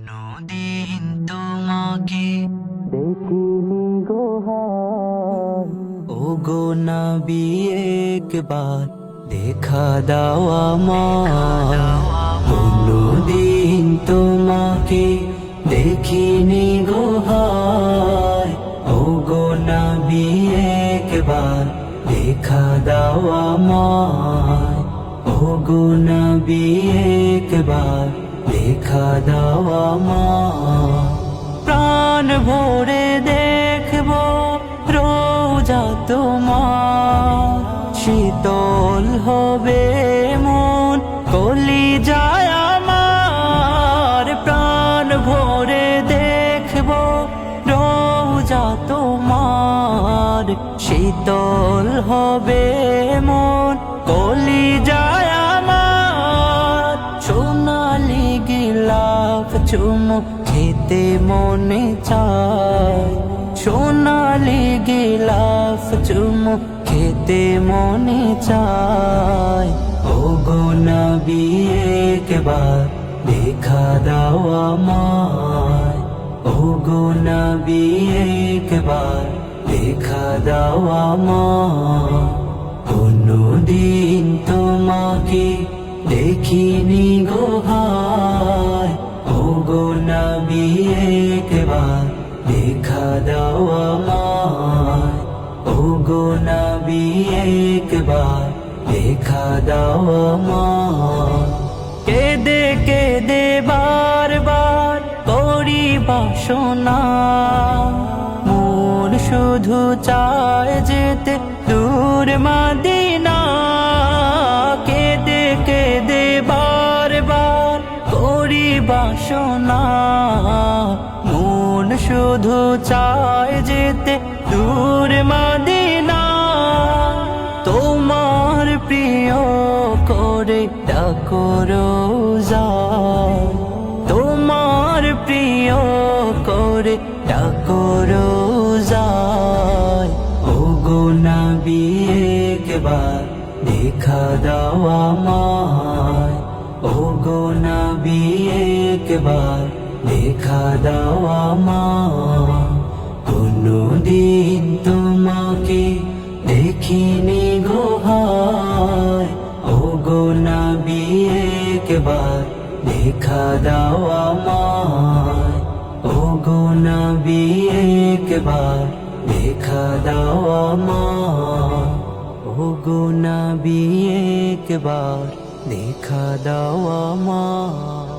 কোনদিন তোমাকে দেখিনি গো হায়, ও গো নবী একবার দেখা দাও আমায়। কোনদিন তোমাকে দেখিনি গো হায়, ও গো নবী একবার দেখা দাও আমায়। ও গো নবী একবার দেখা দাও আমায়। প্রাণ ভরে দেখবো রোজা তোমার, শীতল হবে মন কলিজায় আমার। প্রাণ ভরে দেখবো রোজা তোমার, শীতল হবে মন কলিজায় আমার। সোনালি গিলাফ চুমু খেতে মনে চায়, সোনালি গিলাফ চুমু খেতে মনে চায়। ও গো নবী একবার দেখা দাও আমায়। ও গো নবী একবার দেখা দাও আমায়। কোনদিন তোমাকে দেখিনি গো হায়, ও গো নবী একবার দেখা দাও আমায়। ও গো নবী একবার দেখা দাও আমায়। কেঁদে কেঁদে বারবার করি বাসনা, মন শুধু চায় যেতে দূর মদিনা। কেঁদে কেঁদে বারবার করি বাসনা, মন শুধু চায় যেতে দূর মদিনা। তোমার প্রিয় করে ডাকো রোজায়, তোমার প্রিয় করে ডাকো রোজায়। ও গো নবী একবার দেখা দাও আমায়। ও গো নবী একবার দেখা দাও আমায়। কোনদিন তোমাকে দেখিনি গো হায়, ও গো নবী একবার দেখা দাও আমায়। ও গো নবী একবার দেখা দাও আমায়। ও গো নবী একবার দেখা দাও আমায়।